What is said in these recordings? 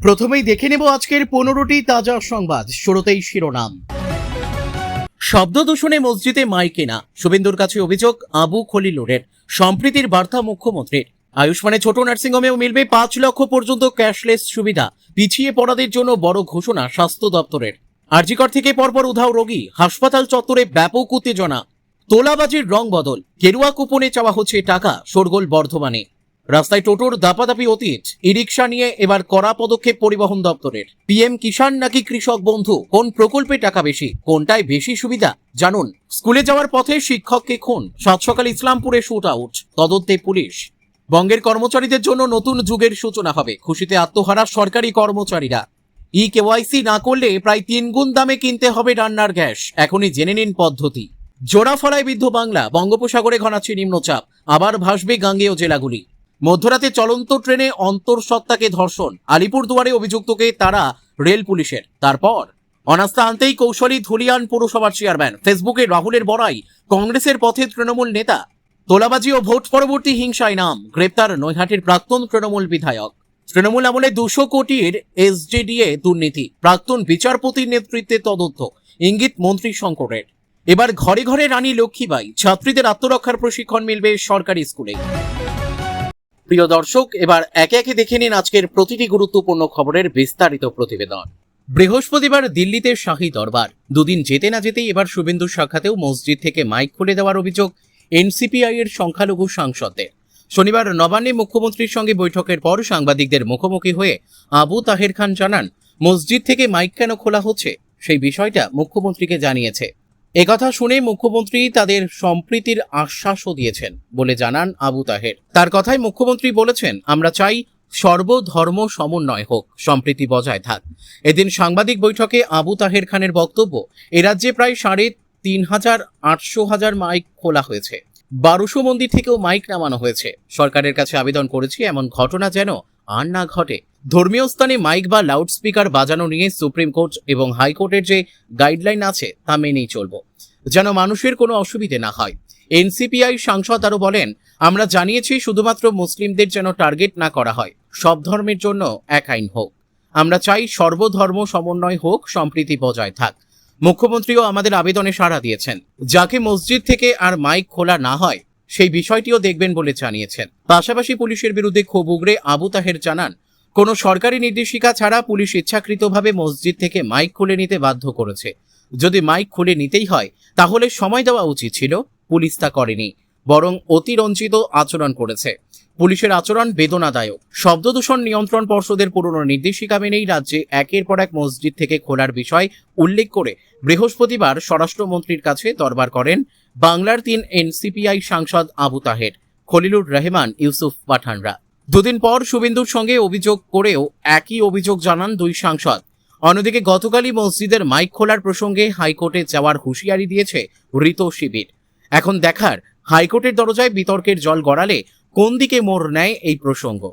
প্রথমেই দেখে নেব আজকের 15টি তাজা সংবাদ। শুরুতেই শিরোনাম। শব্দ দূষণে মসজিদে মাইক কেনা, শুভেন্দুর কাছে অভিযোগ আবু খলিলুরের। সম্প্রীতির বার্তা মুখ্যমন্ত্রীর। আয়ুষ্মানে ছোট নার্সিংহোমেও মিলবে 5 লক্ষ পর্যন্ত ক্যাশলেস সুবিধা। পিছিয়ে পড়াদের জন্য বড় ঘোষণা স্বাস্থ্য দপ্তরের। আরজিকর থেকে পরপর উধাও রোগী, হাসপাতাল চত্বরে ব্যাপক উত্তেজনা। তোলাবাজির রং বদল, গেরুয়া কুপনে চাওয়া হচ্ছে টাকা, শোরগোল বর্ধমানে। রাস্তায় টোটোর দাপাদাপি অতীত, ই রিক্সা নিয়ে এবার কড়া পদক্ষেপ পরিবহন দপ্তরের। পিএম কিষাণ নাকি কৃষক বন্ধু, কোন প্রকল্পে টাকা বেশি, কোনটায় বেশি সুবিধা জানুন। স্কুলে যাওয়ার পথে শিক্ষককে খুন, সাত সকাল ইসলামপুরে শুট আউট, তদন্তে পুলিশ। বঙ্গের কর্মচারীদের জন্য নতুন যুগের সূচনা হবে, খুশিতে আত্মহারা সরকারি কর্মচারীরা। কেওয়াইসি না করলে প্রায় 3 গুণ দামে কিনতে হবে রান্নার গ্যাস, এখনই জেনে নিন পদ্ধতি। জোড়াফলায় বিদ্ধ বাংলা, বঙ্গোপসাগরে ঘনাচ্ছে নিম্নচাপ, আবার ভাসবে গাঙ্গেয় জেলাগুলি। মধ্যরাতে চলন্ত ট্রেনে অন্তঃসত্ত্বাকে ধর্ষণ, আলিপুরদুয়ারে অভিযুক্তকে তারা রেল পুলিশের। তারপর অনাস্থা আনতেই কৌশলী ধুলিয়ান পৌরসভার চেয়ারম্যান। ফেসবুকে রাহুলের বড়াই, কংগ্রেসের পথে তৃণমূল নেতা। তোলাবাজি ও ভোট পরবর্তী হিংসায় নাম, গ্রেপ্তার নৈহাটির প্রাক্তন তৃণমূল বিধায়ক। তৃণমূল আমলে 200 কোটির এসজেডিএ দুর্নীতি, প্রাক্তন বিচারপতির নেতৃত্বে তদন্ত, ইঙ্গিত মন্ত্রী শঙ্করের। এবার ঘরে ঘরে রানী লক্ষ্মীবাই, ছাত্রীদের আত্মরক্ষার প্রশিক্ষণ মিলবে সরকারি স্কুলে। প্রিয় দর্শক, এবার একে একে দেখে নিন আজকের প্রতিটি গুরুত্বপূর্ণ খবরের বিস্তারিত প্রতিবেদন। বৃহস্পতিবার দিল্লিতে শাহী দরবার। দুদিন যেতে না যেতেই এবার শুভেন্দুর সাক্ষাতেও মসজিদ থেকে মাইক খুলে দেওয়ার অভিযোগ এনসিপিআই এর সংখ্যালঘু সাংসদদের। শনিবার নবান্নে মুখ্যমন্ত্রীর সঙ্গে বৈঠকের পর সাংবাদিকদের মুখোমুখি হয়ে আবু তাহের খান জানান, মসজিদ থেকে মাইক কেন খোলা হচ্ছে সেই বিষয়টা মুখ্যমন্ত্রীকে জানিয়েছে। একথা শুনে মুখ্যমন্ত্রী তাদের সম্প্রীতির আশ্বাসও দিয়েছেন বলে জানান আবু তাহের। তার কথায় মুখ্যমন্ত্রী বলেছেন, আমরা চাই সর্বধর্ম সমন্বয় হোক, সম্প্রীতি বজায় থাক। এদিন সাংবাদিক বৈঠকে আবু তাহের খানের বক্তব্য, এ রাজ্যে প্রায় 3,500 মাইক খোলা হয়েছে, 1200 মন্দির থেকেও মাইক নামানো হয়েছে। সরকারের কাছে আবেদন করেছি এমন ঘটনা যেন আর না ঘটে। ধর্মীয় স্থানে মাইক বা লাউডস্পিকার বাজানো নিয়ে সুপ্রিম কোর্ট এবং হাইকোর্টের যে গাইডলাইন আছে তা মেনেই চলব, যেন মানুষের কোনো অসুবিধে না হয়। এনসিপিআই সাংসদ আরও বলেন, আমরা জানিয়েছি শুধুমাত্র মুসলিমদের যেন টার্গেট না করা হয়, সব ধর্মের জন্য এক আইন হোক। আমরা চাই সর্বধর্ম সমন্বয় হোক, সম্প্রীতি বজায় থাক। মুখ্যমন্ত্রীও আমাদের আবেদনে সাড়া দিয়েছেন, যাকে মসজিদ থেকে আর মাইক খোলা না হয় সেই বিষয়টিও দেখবেন বলে জানিয়েছেন। পাশাপাশি পুলিশের বিরুদ্ধে ক্ষোভ উগরে আবু তাহের জানান, কোনো সরকারি নির্দেশিকা ছাড়া পুলিশ ইচ্ছাকৃতভাবে মসজিদ থেকে মাইক খুলে নিতে বাধ্য করেছে। যদি মাইক খুলে নিতেই হয় তাহলে সময় দেওয়া উচিত ছিল, পুলিশ তা করেনি, বরং অতিরঞ্জিত আচরণ করেছে। পুলিশের আচরণ বেদনাদায়ক। শব্দ দূষণ নিয়ন্ত্রণ পর্ষদের পুরনো নির্দেশিকা মেনেই রাজ্যে একের পর এক মসজিদ থেকে খোলার বিষয় উল্লেখ করে বৃহস্পতিবার স্বরাষ্ট্রমন্ত্রীর কাছে দরবার করেন বাংলার 3 এনসিপিআই সাংসদ আবু তাহের, খলিলুর রহমান, ইউসুফ পাঠানরা। দুদিন পর শুভেন্দুর সঙ্গে অভিযোগ করেও একই অভিযোগ জানান দুই সাংসদ। অন্যদিকে গতকালই মসজিদের মাইক খোলার প্রসঙ্গে হাইকোর্টে যাওয়ার হুঁশিয়ারি দিয়েছে ঋত শিবির। এখন দেখার, হাইকোর্টের দরজায় বিতর্কের জল গড়ালে কোন দিকে মোড় নেয় এই প্রসঙ্গ।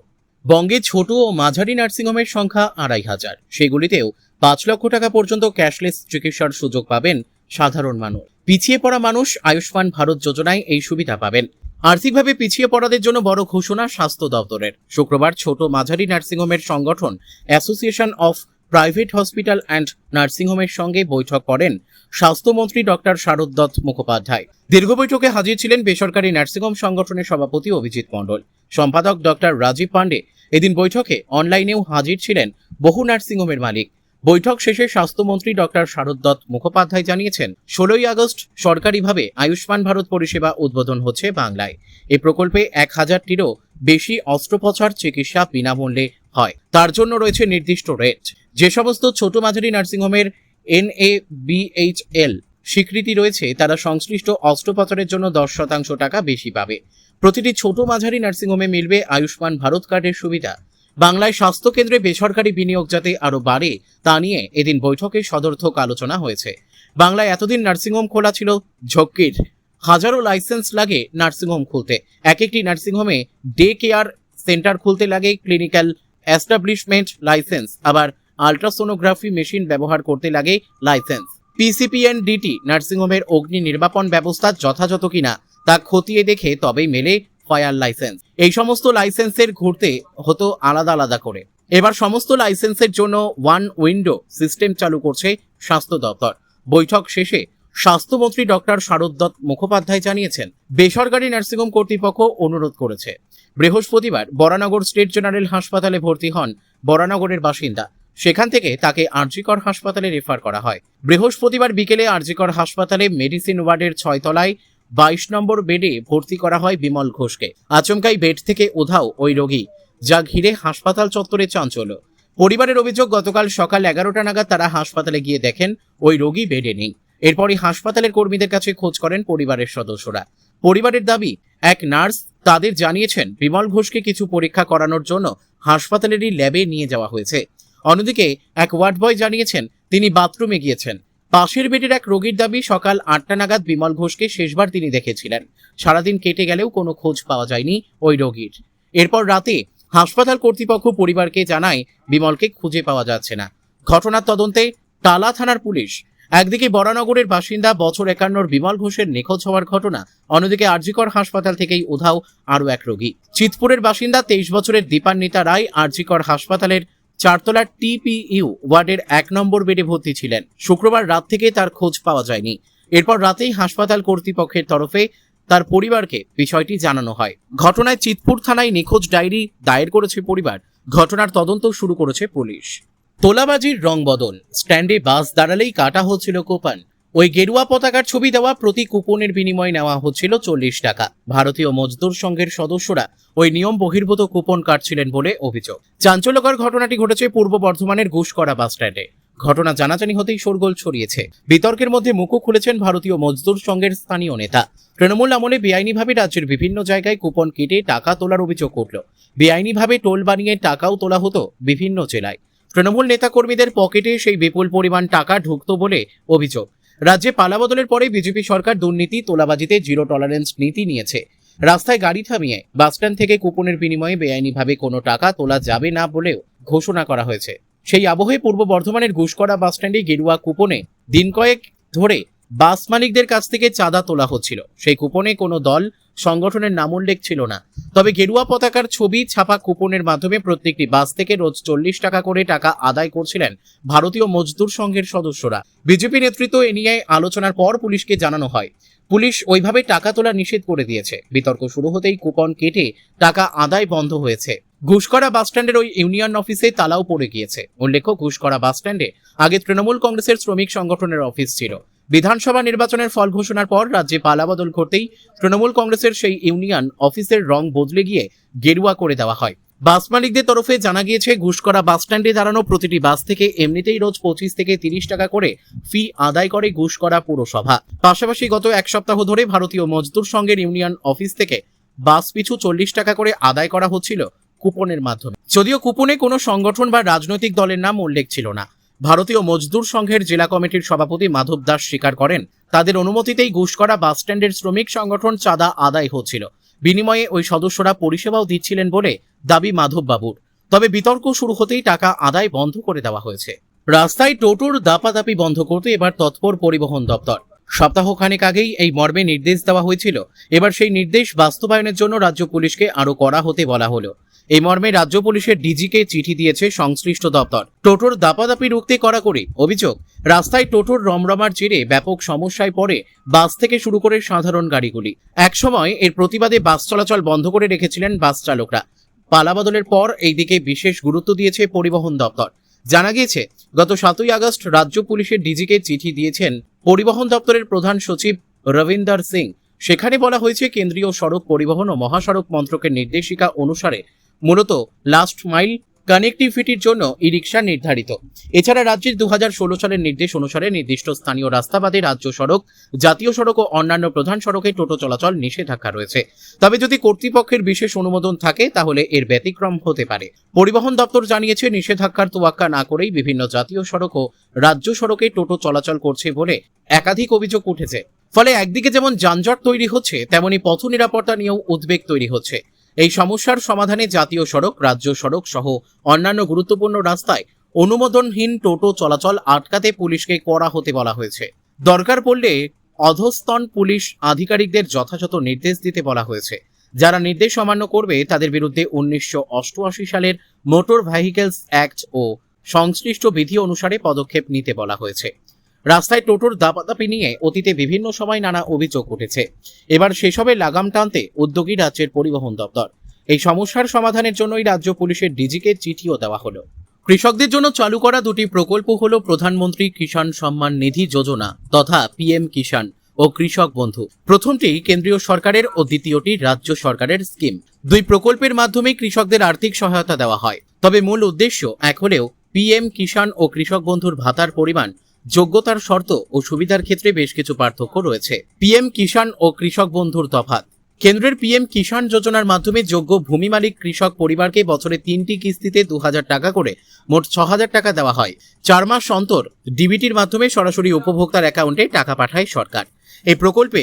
বঙ্গে ছোট ও মাঝারি নার্সিংহোমের সংখ্যা 2,500, সেগুলিতেও 5 লক্ষ টাকা পর্যন্ত ক্যাশলেস চিকিৎসার সুযোগ পাবেন সাধারণ মানুষ। পিছিয়ে পড়া মানুষ আয়ুষ্মান ভারত যোজনায় এই সুবিধা পাবেন। আর্থিকভাবে পিছিয়ে পড়াদের জন্য বড় ঘোষণা স্বাস্থ্য দপ্তরের। শুক্রবার ছোট মাঝারি নার্সিংহোমের সংগঠন association of private hospital and নার্সিংহোমের সঙ্গে বৈঠক করেন স্বাস্থ্যমন্ত্রী ডক্টর শারদ দত্ত মুখোপাধ্যায়। দীর্ঘ বৈঠকে হাজির ছিলেন বেসরকারি নার্সিংহোম সংগঠনের সভাপতি অভিজিৎ মণ্ডল, সম্পাদক ডক্টর রাজীব পান্ডে। এদিন বৈঠকে অনলাইনেও হাজির ছিলেন বহু নার্সিংহোমের মালিক। বৈঠক শেষে স্বাস্থ্যমন্ত্রী ডক্টর শারদ দত্ত মুখোপাধ্যায় জানিয়েছেন, 16ই আগস্ট সরকারিভাবে আয়ুষ্মান ভারত পরিষেবা উদ্বোধন হচ্ছে বাংলায়। এই প্রকল্পে 1000টিরও বেশি অস্ত্রোপচার চিকিৎসা বিনামূল্যে হয়। তার জন্য রয়েছে নির্দিষ্ট রেট। যে সমস্ত ছোট মাঝারি নার্সিংহোমের NABHL স্বীকৃতি রয়েছে তারা সংশ্লিষ্ট অস্ত্রোপচারের জন্য 10% টাকা বেশি পাবে। প্রতিটি ছোট মাঝারি নার্সিংহোমে মিলবে আয়ুষ্মান ভারত কার্ডের সুবিধা। বাংলায় স্বাস্থ্যকেন্দ্রে বেসরকারি বিনিয়োগ যাতে আরও বাড়ে তা নিয়ে এদিন বৈঠকে সদর্থক আলোচনা হয়েছে। বাংলায় এতদিন নার্সিংহোম খোলা ছিল ঝক্কির। হাজারো লাইসেন্স লাগে নার্সিংহোম খুলতে। একটি নার্সিংহোমে ডে কেয়ার সেন্টার খুলতে লাগে ক্লিনিক্যাল এস্টাবলিশমেন্ট লাইসেন্স, আবার আল্ট্রাসোনোগ্রাফি মেশিন ব্যবহার করতে লাগে লাইসেন্স। PCPNDT নার্সিংহোমের অগ্নি নির্বাপন ব্যবস্থা যথাযথ কিনা তা খতিয়ে দেখে তবেই মেলে ফায়ার লাইসেন্স। এই সমস্ত লাইসেন্সের ঘুরতে হতো আলাদা আলাদা করে। এবার সমস্ত লাইসেন্সের জন্য ওয়ান উইন্ডো সিস্টেম চালু করছে স্বাস্থ্য দপ্তর। বৈঠক শেষে স্বাস্থ্যমন্ত্রী ডক্টর শারদ মুখোপাধ্যায় জানিয়েছেন, বেসরকারি নার্সিংহোম কর্তৃপক্ষ অনুরোধ করেছে। বৃহস্পতিবার বরানগর স্টেট জেনারেল হাসপাতালে ভর্তি হন বরানগরের বাসিন্দা। সেখান থেকে তাকে আরজিকর হাসপাতালে রেফার করা হয়। বৃহস্পতিবার বিকেলে আরজিকর হাসপাতালে মেডিসিন ওয়ার্ডের 6 তলায় 22 নম্বর বেডে ভর্তি করা হয় বিমল ঘোষকে। আচমকাই বেড থেকে উধাও ওই রোগী, যা ঘিরে হাসপাতাল চত্বরে চাঞ্চল্য। পরিবারের অভিযোগ, গতকাল সকাল 11টা নাগাদ তারা হাসপাতালে গিয়ে দেখেন ওই রোগী বেডে নেই। এরপরই হাসপাতালের কর্মীদের কাছে খোঁজ করেন পরিবারের সদস্যরা। পরিবারের দাবি, এক নার্স তাদের জানিয়েছেন বিমল ঘোষকে কিছু পরীক্ষা করানোর জন্য হাসপাতালেরই ল্যাবে নিয়ে যাওয়া হয়েছে। অন্যদিকে এক ওয়ার্ড বয় জানিয়েছেন তিনি বাথরুমে গিয়েছেন। পাশের বেডের এক রোগীর দাবি, সকাল 8টা নাগাদ বিমল ঘোষকে শেষবার তিনি দেখেছিলেন। সারাদিন কেটে গেলেও কোনো খোঁজ পাওয়া যায়নি ওই রোগীর। এরপর রাতে হাসপাতাল কর্তৃপক্ষ পরিবারকে জানায় বিমলকে খুঁজে পাওয়া যাচ্ছে না। ঘটনার তদন্তে টালা থানার পুলিশ। একদিকে বরানগরের বাসিন্দা বছর 51 বিমল ঘোষের নিখোঁজ হওয়ার ঘটনা, অন্যদিকে আরজিকর হাসপাতাল থেকেই উধাও আরও এক রোগী। চিতপুরের বাসিন্দা 23 বছরের দীপান্বিতা রায় আরজিকর হাসপাতালের 4 তলার TPU ওয়ার্ডের 1 নম্বর বেডে ভর্তি ছিলেন। শুক্রবার রাত থেকে তার খোঁজ পাওয়া যায়নি। এরপর রাতেই হাসপাতাল কর্তৃপক্ষের তরফে তার পরিবারকে বিষয়টি জানানো হয়। ঘটনায় চিতপুর থানায় নিখোঁজ ডায়েরি দায়ের করেছে পরিবার। ঘটনার তদন্ত শুরু করেছে পুলিশ। তোলাবাজির রং বদল, স্ট্যান্ডে বাস দাঁড়ালেই কাটা হচ্ছিল কুপন। ওই গেরুয়া পতাকার ছবি দেওয়া প্রতি কুপনের বিনিময়ে নেওয়া হচ্ছিল 40 টাকা। ভারতীয় মজদুর সংঘের সদস্যরা ওই নিয়ম বহির্ভূত কুপন কাটছিলেন বলে অভিযোগ। চাঞ্চল্যকর ঘটনাটি ঘটেছে পূর্ব বর্ধমানের ঘুষকরা বাস স্ট্যান্ডে। ঘটনা জানাজানি হতেই শোরগোল ছড়িয়েছে। বিতর্কের মধ্যে মুখও খুলেছেন ভারতীয় মজদুর সংঘের স্থানীয় নেতা। তৃণমূল আমলে বেআইনিভাবে রাজ্যের বিভিন্ন জায়গায় কুপন কেটে টাকা তোলার অভিযোগ উঠল। বেআইনিভাবে টোল বানিয়ে টাকাও তোলা হতো বিভিন্ন জেলায়। তৃণমূল নেতাকর্মীদের পকেটে সেই বিপুল পরিমাণ টাকা ঢুকত বলে অভিযোগ। রাজ্যে পালাবদলের পরে বিজেপি সরকার দুর্নীতি, তোলাবাজিতে জিরো টলারেন্স নীতি নিয়েছে। রাস্তায় গাড়ি থামিয়ে বাসস্ট্যান্ড থেকে কুপনের বিনিময়ে বেআইনিভাবে কোনো টাকা তোলা যাবে না বলেও ঘোষণা করা হয়েছে। সেই আবহে পূর্ব বর্ধমানের ঘুষকরা বাসস্ট্যান্ডে গেরুয়া কুপনে দিন কয়েক ধরে বাস মালিকদের কাছ থেকে চাঁদা তোলা হচ্ছিল। সেই কুপনে কোনো দল সংগঠনের নাম উল্লেখ ছিল না। তবে গেরুয়া পতাকার ছবি ছাপা কুপনের মাধ্যমে প্রত্যেকটি বাস থেকে রোজ 40 টাকা করে টাকা আদায় করছিলেন ভারতীয় মজদুর সংঘের সদস্যরা। বিজেপি নেতৃত্ব এ নিয়ে আলোচনার পর পুলিশকে জানানো হয়। পুলিশ ওইভাবে টাকা তোলা নিষেধ করে দিয়েছে। বিতর্ক শুরু হতেই কুপন কেটে টাকা আদায় বন্ধ হয়েছে। ঘুষকরা বাসস্ট্যান্ডের ওই ইউনিয়ন অফিসে তালাও পড়ে গিয়েছে। উল্লেখ্য, ঘুষকরা বাসস্ট্যান্ডে আগে তৃণমূল কংগ্রেসের শ্রমিক সংগঠনের অফিস ছিল। বিধানসভা নির্বাচনের ফল ঘোষণার পর রাজ্যে পালাবদল ঘটতেই তৃণমূল কংগ্রেসের সেই ইউনিয়ন অফিসের রং বদলে গিয়ে গেরুয়া করে দেওয়া হয়। বাস মালিকদের তরফে জানা গিয়েছে, ঘুষকরা বাসস্ট্যান্ডে দাঁড়ানো প্রতিটি বাস থেকে এমনিতেই রোজ 25 থেকে 30 টাকা করে ফি আদায় করে ঘুষকরা পুরসভা। পাশাপাশি গত এক সপ্তাহ ধরে ভারতীয় মজদুর সংঘের ইউনিয়ন অফিস থেকে বাস পিছু 40 টাকা করে আদায় করা হচ্ছিল কুপনের মাধ্যমে। যদিও কুপনে কোনো সংগঠন বা রাজনৈতিক দলের নাম উল্লেখ ছিল না। ভারতীয় মজদুর সংঘের জেলা কমিটির সভাপতি মাধব দাস স্বীকার করেন, তাদের অনুমতিতেই ঘুষকরা বাসস্ট্যান্ডের শ্রমিক সংগঠন চাঁদা আদায় হচ্ছিল। বিনিময়ে ওই সদস্যরা পরিষেবাও দিচ্ছিলেন বলে দাবি মাধব বাবুর। তবে বিতর্ক শুরু হতেই টাকা আদায় বন্ধ করে দেওয়া হয়েছে। রাস্তায় টোটোর দাপাদাপি বন্ধ করতে এবার তৎপর পরিবহন দপ্তর। সপ্তাহখানেক আগেই এই মর্মে নির্দেশ দেওয়া হয়েছিল। এবার সেই নির্দেশ বাস্তবায়নের জন্য রাজ্য পুলিশকে আরও কড়া হতে বলা হলো। এই মর্মে রাজ্য পুলিশের ডিজিকে চিঠি দিয়েছে সংশ্লিষ্ট দপ্তর। টোটোর দাপাদাপি রুখতে কড়াকড়ি। অভিযোগ, রাস্তায় টোটোর রমরমার জেরে ব্যাপক সমস্যায় পড়ে বাস থেকে শুরু করে সাধারণ গাড়িগুলি। একসময় এর প্রতিবাদে বাস চলাচল বন্ধ করে রেখেছিলেন বাস চালকরা। পালাবদলের পর এই দিকে বিশেষ গুরুত্ব দিয়েছে পরিবহন দপ্তর। জানা গিয়েছে, গত 7ই আগস্ট রাজ্য পুলিশের ডিজিকে চিঠি দিয়েছেন পরিবহন দপ্তরের প্রধান সচিব রবিন্দর সিং। সেখানে বলা হয়েছে, কেন্দ্রীয় সড়ক পরিবহন ও মহাসড়ক মন্ত্রকের নির্দেশিকা অনুসারে মূলত লাস্ট মাইল কানেক্টিভিটির জন্য ই রিক্সা নির্ধারিত। এছাড়া রাজ্যের 2016 সালের নির্দেশ অনুসারে নির্দিষ্ট স্থানীয় রাস্তা বাদে রাজ্য সড়ক, জাতীয় সড়ক ও অন্যান্য প্রধান সড়কে টোটো চলাচল নিষেধাজ্ঞা রয়েছে। তবে যদি কর্তৃপক্ষের বিশেষ অনুমোদন থাকে তাহলে এর ব্যতিক্রম হতে পারে। পরিবহন দপ্তর জানিয়েছে, নিষেধাজ্ঞার তোয়াক্কা না করেই বিভিন্ন জাতীয় সড়ক ও রাজ্য সড়কে টোটো চলাচল করছে বলে একাধিক অভিযোগ উঠেছে। ফলে একদিকে যেমন যানজট তৈরি হচ্ছে, তেমনি পথ নিরাপত্তা নিয়েও উদ্বেগ তৈরি হচ্ছে। এই সমস্যার সমাধানে জাতীয় সড়ক, রাজ্য সড়ক সহ অন্যান্য গুরুত্বপূর্ণ রাস্তায় অনুমোদনহীন টোটো চলাচল আটকাতে পুলিশকে কড়া হতে বলা হয়েছে। দরকার পড়লে অধস্তন পুলিশ আধিকারিকদের যথাযথ নির্দেশ দিতে বলা হয়েছে। যারা নির্দেশ অমান্য করবে তাদের বিরুদ্ধে 1988 সালের মোটর ভেহিকলস অ্যাক্ট ও সংশ্লিষ্ট বিধি অনুসারে পদক্ষেপ নিতে বলা হয়েছে। রাস্তায় টোটোর দাপাদাপি নিয়ে অতীতে বিভিন্ন সময় নানা অভিযোগ উঠেছে। এবার সেসবে লাগাম টানতে উদ্যোগী রাজ্যের পরিবহন দপ্তর। এই সমস্যার সমাধানের জন্যই রাজ্য পুলিশের ডিজিকে চিঠিও দেওয়া হলো। কৃষকদের জন্য চালু করা দুটি প্রকল্প হল প্রধানমন্ত্রী কিষাণ সম্মান নিধি যোজনা তথা পিএম কিষাণ ও কৃষক বন্ধু। প্রথমটি কেন্দ্রীয় সরকারের ও দ্বিতীয়টি রাজ্য সরকারের স্কিম। দুই প্রকল্পের মাধ্যমে কৃষকদের আর্থিক সহায়তা দেওয়া হয়। তবে মূল উদ্দেশ্য এক হলেও পিএম কিষাণ ও কৃষক বন্ধুর ভাতার পরিমাণ, যোগ্যতার শর্ত ও সুবিধার ক্ষেত্রে বেশ কিছু পার্থক্য রয়েছে। পিএম কিষাণ ও কৃষক বন্ধুর তফাৎ। কেন্দ্রের পিএম কিষাণ যোজনার মাধ্যমে যোগ্য ভূমি মালিক কৃষক পরিবারকে বছরে 3টি কিস্তিতে 2000 টাকা করে মোট 6000 টাকা দেওয়া হয়। 4 মাস অন্তর ডিবিটির মাধ্যমে সরাসরি উপভোক্তার অ্যাকাউন্টে টাকা পাঠায় সরকার। এই প্রকল্পে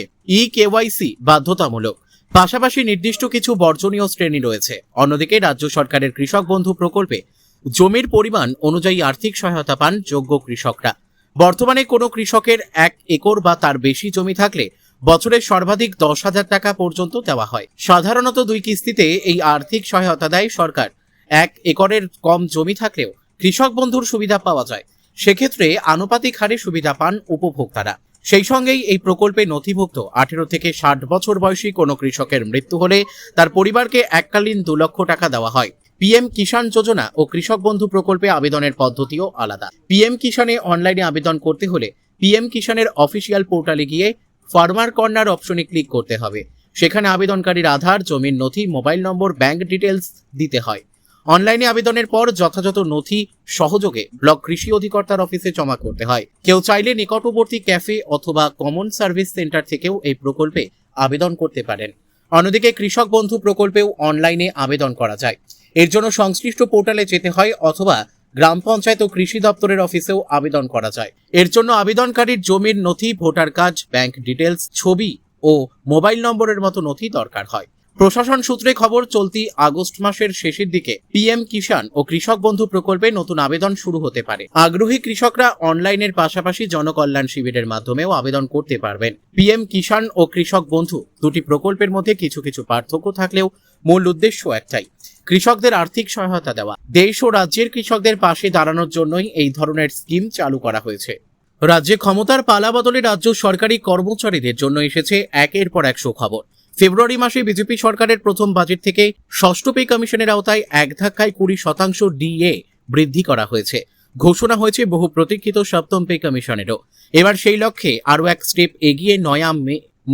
কেওয়াইসি বাধ্যতামূলক, পাশাপাশি নির্দিষ্ট কিছু বর্জনীয় শ্রেণী রয়েছে। অন্যদিকে রাজ্য সরকারের কৃষক বন্ধু প্রকল্পে জমির পরিমাণ অনুযায়ী আর্থিক সহায়তা পান যোগ্য কৃষকরা। বর্তমানে কোনো কৃষকের 1 একর বা তার বেশি জমি থাকলে বছরে সর্বাধিক 10,000 টাকা পর্যন্ত দেওয়া হয়। সাধারণত 2 কিস্তিতে এই আর্থিক সহায়তা দেয় সরকার। 1 একরের কম জমি থাকলেও কৃষক বন্ধুর সুবিধা পাওয়া যায়। সেক্ষেত্রে আনুপাতিক হারে সুবিধা পান উপভোক্তারা। সেই সঙ্গেই এই প্রকল্পে নথিভুক্ত 18 থেকে 60 বছর বয়সী কোনো কৃষকের মৃত্যু হলে তার পরিবারকে এককালীন 2 লক্ষ টাকা দেওয়া হয়। পিএম কিষাণ যোজনা ও কৃষক বন্ধু প্রকল্পে আবেদনের পদ্ধতিও আলাদা। পিএম কিষাণে অনলাইনে আবেদন করতে হলে পিএম কিষাণের অফিসিয়াল পোর্টালে গিয়ে ফার্মার কর্নার অপশনে ক্লিক করতে হবে। সেখানে আবেদনকারীর আধার, জমির নথি, মোবাইল নম্বর, ব্যাংক ডিটেলস দিতে হয়। অনলাইনে আবেদনের পর যথাযথ নথি সহযোগে ব্লক কৃষি অধিকর্তার অফিসে জমা করতে হয়। কেউ চাইলে নিকটবর্তী ক্যাফে অথবা কমন সার্ভিস সেন্টার থেকেও এই প্রকল্পে আবেদন করতে পারেন। অন্যদিকে কৃষক বন্ধু প্রকল্পেও অনলাইনে আবেদন করা যায়। এর জন্য সংশ্লিষ্ট পোর্টালে যেতে হয় অথবা গ্রাম পঞ্চায়েত ও কৃষি দপ্তরের অফিসেও আবেদন করা যায়। এর জন্য আবেদনকারীর জমির নথি, ভোটার কার্ড, ব্যাংক ডিটেলস, ছবি ও মোবাইল নম্বরের মতো নথি দরকার হয়। প্রশাসন সূত্রে খবর, চলতি আগস্ট মাসের শেষের দিকে পিএম কিষাণ ও কৃষক বন্ধু প্রকল্পে নতুন আবেদন শুরু হতে পারে। আগ্রহী কৃষকরা অনলাইনের পাশাপাশি জনকল্যাণ শিবিরের মাধ্যমেও আবেদন করতে পারবেন। পিএম কিষাণ ও কৃষক বন্ধু দুটি প্রকল্পের মধ্যে কিছু কিছু পার্থক্য থাকলেও মূল উদ্দেশ্য একটাই, কৃষকদের আর্থিক সহায়তা দেওয়া। দেশ ও রাজ্যের কৃষকদের পাশে দাঁড়ানোর জন্যই এই ধরনের স্কিম চালু করা হয়েছে। রাজ্যে ক্ষমতার পালাবদলে রাজ্য সরকারি কর্মচারীদের জন্য এসেছে একের পর এক সুখবর। ফেব্রুয়ারি মাসে বিজেপি সরকারের প্রথম বাজেট থেকে ষষ্ঠ পে কমিশনের আওতায় এক ধাক্কায় 20% ডিএ বৃদ্ধি করা হয়েছে। ঘোষণা হয়েছে বহু প্রতীক্ষিত সপ্তম পে কমিশনেরও। এবার সেই লক্ষ্যে আরও এক স্টেপ এগিয়ে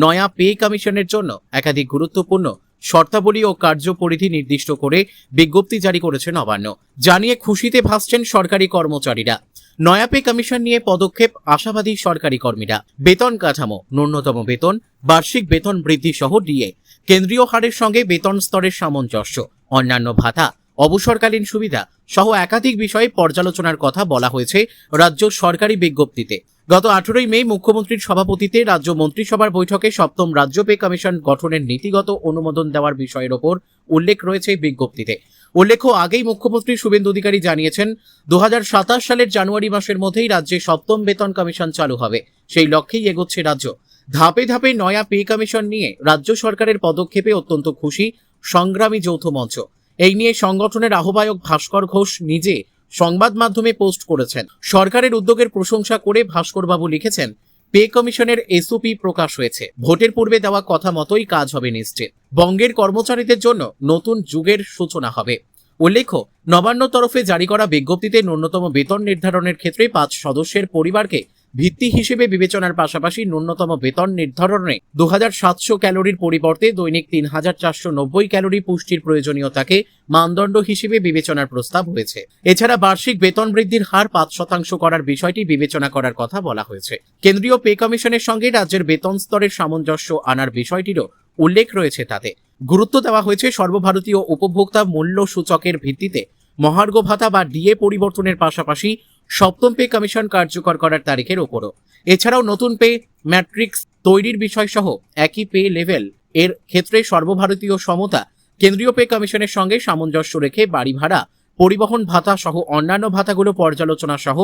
নয়া পে কমিশনের জন্য একাধিক গুরুত্বপূর্ণ শর্তাবলী ও কার্যপরিধি নির্দিষ্ট করে বিজ্ঞপ্তি জারি করেছে নবান্ন। জানিয়ে খুশিতে ভাসছেন সরকারি কর্মচারীরা। নয়া পে কমিশন নিয়ে পদক্ষেপ আশাবাদী সরকারি কর্মীরা। বেতন কাঠামো, ন্যূনতম বেতন, বার্ষিক বেতন বৃদ্ধি সহ ডিএ, কেন্দ্রীয় হারের সঙ্গে বেতন স্তরের সামঞ্জস্য, অন্যান্য ভাতা, অবসরকালীন সুবিধা সহ একাধিক বিষয়ে পর্যালোচনার কথা বলা হয়েছে রাজ্য সরকারি বিজ্ঞপ্তিতে। গত 18 মে মুখ্যমন্ত্রীর সভাপতিত্বে রাজ্য মন্ত্রিসভার বৈঠকে সপ্তম রাজ্য পে কমিশন গঠনের নীতিগত অনুমোদন দেওয়ার বিষয়ের ওপর উল্লেখ রয়েছে বিজ্ঞপ্তিতে। উল্লেখ্য, আগেই মুখ্যমন্ত্রী শুভেন্দু অধিকারী জানিয়েছেন 2027 সালের জানুয়ারি মাসের মধ্যেই রাজ্যে সপ্তম বেতন কমিশন চালু হবে। সেই লক্ষ্যেই এগোচ্ছে রাজ্য। ধাপে ধাপে নয়া পে কমিশন নিয়ে রাজ্য সরকারের পদক্ষেপে অত্যন্ত খুশি সংগ্রামী যৌথ মঞ্চ। এই নিয়ে সংগঠনের আহ্বায়ক ভাস্কর ঘোষ নিজে সংবাদ মাধ্যমে পোস্ট করেছেন। সরকারের উদ্যোগের প্রশংসা করে ভাস্করবাবু লিখেছেন, পে কমিশনের এসওপি প্রকাশ হয়েছে। ভোটের পূর্বে দেওয়া কথা মতোই কাজ হবে নিশ্চিত। বঙ্গের কর্মচারীদের জন্য নতুন যুগের সূচনা হবে। উল্লেখ্য, নবান্ন তরফে জারি করা বিজ্ঞপ্তিতে ন্যূনতম বেতন নির্ধারণের ক্ষেত্রে 5 সদস্যের পরিবারকে ভিত্তি হিসেবে বিবেচনার পাশাপাশি ন্যূনতম বেতন নির্ধারণে 2700 ক্যালোরির পরিবর্তে দৈনিক 3490 ক্যালোরি পুষ্টির প্রয়োজনীয়তাকে মানদণ্ড হিসেবে বিবেচনার প্রস্তাব হয়েছে। এছাড়া বার্ষিক বেতন বৃদ্ধির হার 5% করার বিষয়টি বিবেচনা করার কথা বলা হয়েছে। কেন্দ্রীয় পে কমিশনের সঙ্গে রাজ্যের বেতন স্তরের সামঞ্জস্য আনার বিষয়টিরও উল্লেখ রয়েছে তাতে। গুরুত্ব দেওয়া হয়েছে সর্বভারতীয় উপভোক্তা মূল্য সূচকের ভিত্তিতে মহার্ঘ ভাতা বা ডিএ পরিবর্তনের পাশাপাশি সপ্তম পে কমিশন কার্যকর করার তারিখের ওপরও। এছাড়াও নতুন পে ম্যাট্রিক্স তৈরির বিষয় সহ একই পে লেভেল এর ক্ষেত্রে সর্বভারতীয় সমতা, কেন্দ্রীয় পে কমিশনের সঙ্গে সামঞ্জস্য রেখে বাড়ি ভাড়া, পরিবহন ভাতা সহ অন্যান্য ভাতাগুলো পর্যালোচনা সহ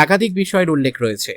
একাধিক বিষয়ের উল্লেখ রয়েছে।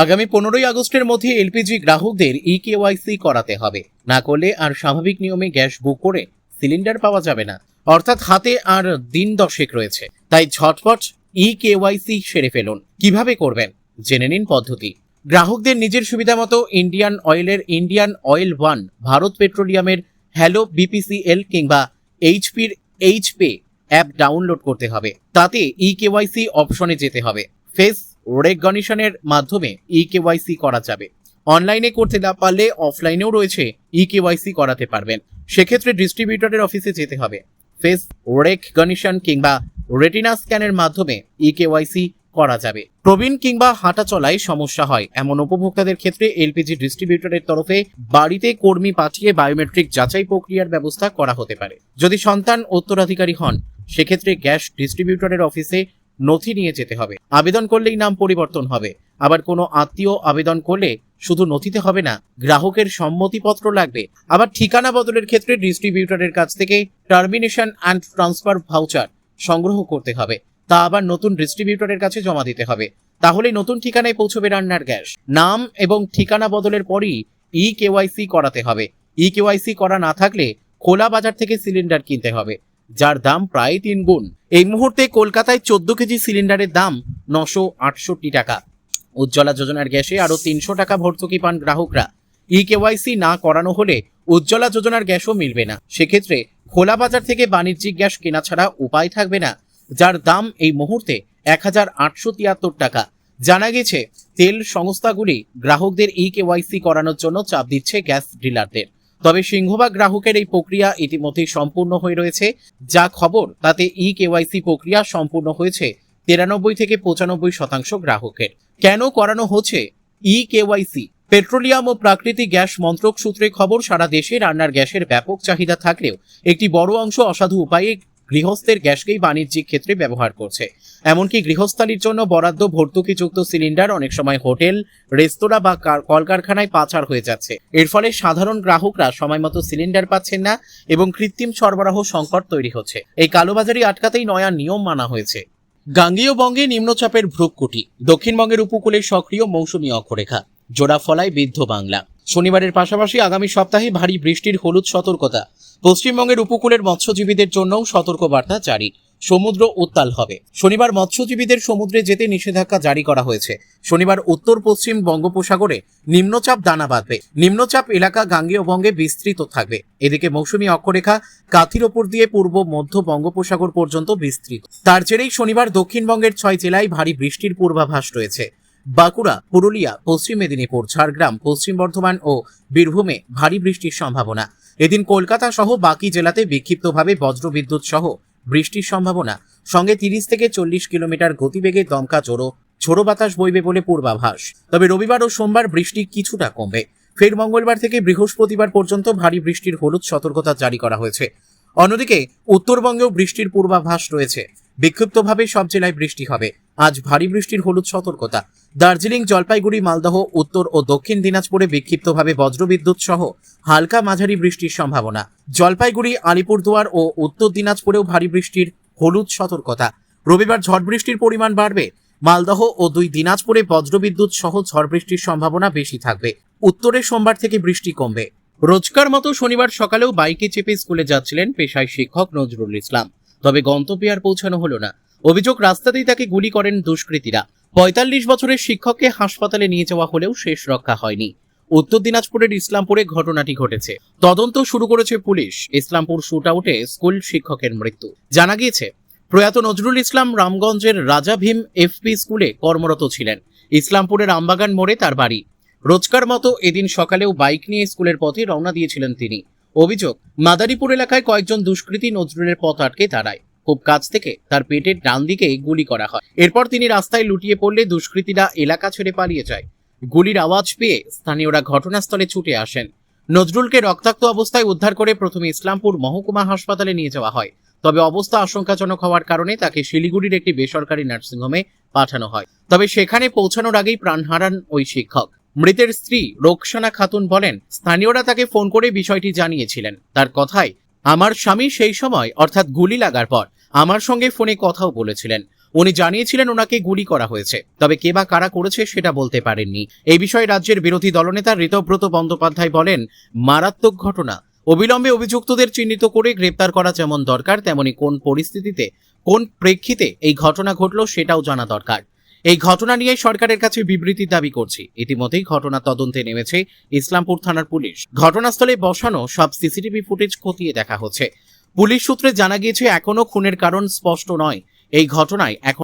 আগামী 15ই আগস্টের মধ্যে এলপিজি গ্রাহকদের ইকেওয়াইসি করাতে হবে, না করলে আর স্বাভাবিক নিয়মে গ্যাস বুক করে সিলিন্ডার পাওয়া যাবে না। অর্থাৎ হাতে আর দিন 10 রয়েছে, তাই ঝটপট ইকেওয়াইসি সেরে ফেলুন। কিভাবে করবেন জেনে নিন পদ্ধতি। গ্রাহকদের নিজের সুবিধা মতো ইন্ডিয়ান অয়েলের ইন্ডিয়ান অয়েল ওয়ান, ভারত পেট্রোলিয়ামের হ্যালো বিপিসিএল কিংবা এইচপির এইচপে অ্যাপ ডাউনলোড করতে হবে। তাতে ইকেওয়াইসি অপশনে যেতে হবে। ফেস রেকগনিশনের মাধ্যমে ইকেওয়াইসি করা যাবে। অনলাইনে করতে না পারলে অফলাইনেও রয়েছে, ইকেওয়াইসি করাতে পারবেন। সেক্ষেত্রে ডিস্ট্রিবিউটরের অফিসে যেতে হবে। ফেস রেকগনিশন কিংবা রেটিনা স্ক্যানের মাধ্যমে ইকেওয়াইসি করা যাবে। প্রবীণ কিংবা হাঁটা চলায় সমস্যা হয় এমন উপভোক্তাদের ক্ষেত্রে এলপিজি ডিস্ট্রিবিউটরের তরফে বাড়িতে কর্মী পাঠিয়ে বায়োমেট্রিক যাচাই প্রক্রিয়ার ব্যবস্থা করা হতে পারে। যদি সন্তান উত্তরাধিকারী হন, সেক্ষেত্রে গ্যাস ডিস্ট্রিবিউটরের অফিসে নথি নিয়ে যেতে হবে। আবেদন করলেই নাম পরিবর্তন হবে। আবার কোনো আত্মীয় আবেদন করলে শুধু নথিতে হবে না, গ্রাহকের সম্মতিপত্র লাগবে। আবার ঠিকানা বদলের ক্ষেত্রে ডিস্ট্রিবিউটরের কাছ থেকে টার্মিনেশন অ্যান্ড ট্রান্সফার ভাউচার সংগ্রহ করতে হবে। তা আবার নতুন ডিস্ট্রিবিউটরের কাছে জমা দিতে হবে। তাহলেই নতুন ঠিকানায় পৌঁছবে রান্নার গ্যাস। নাম এবং ঠিকানা বদলের পরই ইকেওয়াইসি করাতে হবে। ইকেওয়াইসি করা না থাকলে খোলা বাজার থেকে সিলিন্ডার কিনতে হবে, যার দাম প্রায় 3 গুণ। এই মুহূর্তে কলকাতায় 14 কেজি সিলিন্ডারের দাম 968 টাকা। উজ্জ্বলা যোজনার গ্যাসে আরো 300 টাকা ভর্তুকি পান গ্রাহকরা। ইকেওয়াইসি না করানো হলে উজ্জ্বলা যোজনার গ্যাসও মিলবে না। সেক্ষেত্রে খোলা বাজার থেকে বাণিজ্যিক গ্যাস কেনা ছাড়া উপায় থাকবে না, যার দাম এই মুহূর্তে 1873 টাকা। জানা গেছে, তেল সংস্থাগুলি গ্রাহকদের ইকেওয়াইসি করানোর জন্য চাপ দিচ্ছে গ্যাস ডিলারদের। তবে সিংহভাগ গ্রাহকের এই প্রক্রিয়া ইতিমধ্যেই সম্পূর্ণ হয়ে রয়েছে। যা খবর তাতে ইকেওয়াইসি প্রক্রিয়া সম্পূর্ণ হয়েছে 93 থেকে 95% গ্রাহকের। কেন করানো হচ্ছে ইকেওয়াইসি? পেট্রোলিয়াম ও প্রাকৃতিক গ্যাস মন্ত্রক সূত্রে খবর, সারা দেশে রান্নার গ্যাসের ব্যাপক চাহিদা থাকলেও একটি বড় অংশ অসাধু উপায়ে গৃহস্থের গ্যাসকেই বাণিজ্যিক ক্ষেত্রে ব্যবহার করছে। এমনকি গৃহস্থালির জন্য বরাদ্দ ভর্তুকিযুক্ত সিলিন্ডার অনেক সময় হোটেল, রেস্তোরাঁ বা কলকারখানায় পাচার হয়ে যাচ্ছে। এর ফলে সাধারণ গ্রাহকরা সময়মতো সিলিন্ডার পাচ্ছেন না এবং কৃত্রিম সরবরাহ সংকট তৈরি হচ্ছে। এই কালোবাজারি আটকাতেই নয়া নিয়ম মানা হয়েছে। গাঙ্গেয় বঙ্গে নিম্নচাপের ভ্রুকুটি, দক্ষিণবঙ্গের উপকূলে সক্রিয় মৌসুমী অক্ষরেখা, জোড়া ফলায় বিদ্ধ বাংলা। শনিবারের পাশাপাশি আগামী সপ্তাহে ভারী বৃষ্টির হলুদ সতর্কতা। পশ্চিমবঙ্গের উপকূলের মৎস্যজীবীদের জন্যও সতর্কবার্তা জারি। সমুদ্র উত্তাল হবে। শনিবার মৎস্যজীবীদের সমুদ্রে যেতে নিষেধাজ্ঞা জারি করা হয়েছে। শনিবার উত্তর পশ্চিম বঙ্গোপসাগরে নিম্নচাপ দানা বাঁধবে। নিম্নচাপ এলাকা গাঙ্গেয় বঙ্গে বিস্তৃত থাকবে। এদিকে মৌসুমী অক্ষরেখা কাঁথির ওপর দিয়ে পূর্ব মধ্য বঙ্গোপসাগর পর্যন্ত বিস্তৃত। তার জেরেই শনিবার দক্ষিণবঙ্গের 6 জেলায় ভারী বৃষ্টির পূর্বাভাস রয়েছে। বাঁকুড়া, পুরুলিয়া, পশ্চিম মেদিনীপুর, ঝাড়গ্রাম, পশ্চিম বর্ধমান ও বীরভূমে ভারী বৃষ্টির সম্ভাবনা। এদিন কলকাতা সহ বাকি জেলাতে বিক্ষিপ্তভাবে বজ্রবিদ্যুৎ সহ বৃষ্টির সম্ভাবনা। সঙ্গে 30 থেকে 40 কিলোমিটার গতিবেগে দমকা ঝোড়ো বাতাস বইবে বলে পূর্বাভাস। তবে রবিবার ও সোমবার বৃষ্টি কিছুটা কমবে। ফের মঙ্গলবার থেকে বৃহস্পতিবার পর্যন্ত ভারী বৃষ্টির হলুদ সতর্কতা জারি করা হয়েছে। অন্যদিকে উত্তরবঙ্গেও বৃষ্টির পূর্বাভাস রয়েছে। বিক্ষিপ্তভাবে সব জেলায় বৃষ্টি হবে। আজ ভারী বৃষ্টির হলুদ সতর্কতা। দার্জিলিং, জলপাইগুড়ি, মালদহ, উত্তর ও দক্ষিণ দিনাজপুরে বিক্ষিপ্তভাবে বজ্রবিদ্যুৎ সহ হালকা মাঝারি বৃষ্টির সম্ভাবনা। জলপাইগুড়ি, আলিপুরদুয়ার ও উত্তর দিনাজপুরেও ভারী বৃষ্টির হলুদ সতর্কতা। রবিবার ঝড় বৃষ্টির পরিমাণ বাড়বে। মালদহ ও 2 দিনাজপুরে বজ্রবিদ্যুৎ সহ ঝড় বৃষ্টির সম্ভাবনা বেশি থাকবে। উত্তরে সোমবার থেকে বৃষ্টি কমবে। রোজকার মতো শনিবার সকালেও বাইকে চেপে স্কুলে যাচ্ছিলেন পেশায় শিক্ষক নজরুল ইসলাম। তবে গন্তব্যে আর পৌঁছানো হলো না। অভিযোগ, রাস্তাতেই তাকে গুলি করেন দুষ্কৃতীরা। 45 বছরের শিক্ষককে হাসপাতালে নিয়ে যাওয়া হলেও শেষ রক্ষা হয়নি। উত্তর দিনাজপুরের ইসলামপুরে ঘটনাটি ঘটেছে। তদন্ত শুরু করেছে পুলিশ। ইসলামপুর শুটআউটে স্কুল শিক্ষকের মৃত্যু। জানা গিয়েছে, প্রয়াত নজরুল ইসলাম রামগঞ্জের রাজা ভীম এফপি স্কুলে কর্মরত ছিলেন। ইসলামপুরের আমবাগান মোড়ে তার বাড়ি। রোজকার মতো এদিন সকালেও বাইক নিয়ে স্কুলের পথে রওনা দিয়েছিলেন তিনি। অভিযোগ, মাদারীপুর এলাকায় কয়েকজন দুষ্কৃতী নজরুলের পথ আটকে দাঁড়ায়। খুব কাছ থেকে তার পেটের ডান দিকে গুলি করা হয়। এরপর তিনি রাস্তায় লুটিয়ে পড়লে দুষ্কৃতীরা এলাকা ছেড়ে পালিয়ে যায়। গুলির আওয়াজ পেয়ে স্থানীয়রা ঘটনাস্থলে ছুটে আসেন। নজরুলকে রক্তাক্ত অবস্থায় উদ্ধার করে প্রথমে ইসলামপুর মহকুমা হাসপাতালে নিয়ে যাওয়া হয়। তবে অবস্থা আশঙ্কাজনক হওয়ার কারণে তাকে শিলিগুড়ির একটি বেসরকারি নার্সিংহোমে পাঠানো হয়। তবে সেখানে পৌঁছানোর আগেই প্রাণ হারান ওই শিক্ষক। মৃতের স্ত্রী রোকসানা খাতুন বলেন, স্থানীয়রা তাকে ফোন করে বিষয়টি জানিয়েছিলেন। তার কথায়, আমার স্বামী সেই সময় অর্থাৎ গুলি লাগার পর আমার সঙ্গে ফোনে কথাও বলেছিলেন। উনি জানিয়েছিলেন ওনাকে গুলি করা হয়েছে, তবে কে বা কারা করেছে সেটা বলতে পারেননি। এই বিষয়ে রাজ্যের বিরোধী দলনেতা ঋতব্রত বন্দ্যোপাধ্যায় বলেন, মারাত্মক ঘটনা। অবিলম্বে অভিযুক্তদের চিহ্নিত করে গ্রেপ্তার করা যেমন দরকার, তেমনি কোন পরিস্থিতিতে কোন প্রেক্ষিতে এই ঘটনা ঘটল সেটাও জানা দরকার। এই ঘটনা নিয়ে সরকারের কাছে বিবৃতির দাবি করছি। ইতিমধ্যেই ঘটনা তদন্তে নেমেছে ইসলামপুর থানার পুলিশ। ঘটনাস্থলে বসানো সব সিসিটিভি ফুটেজ খতিয়ে দেখা হচ্ছে। পুলিশ সূত্রে জানা গিয়েছে এখনো খুনের কারণ স্পষ্ট নয়। এই ঘটনায় এখন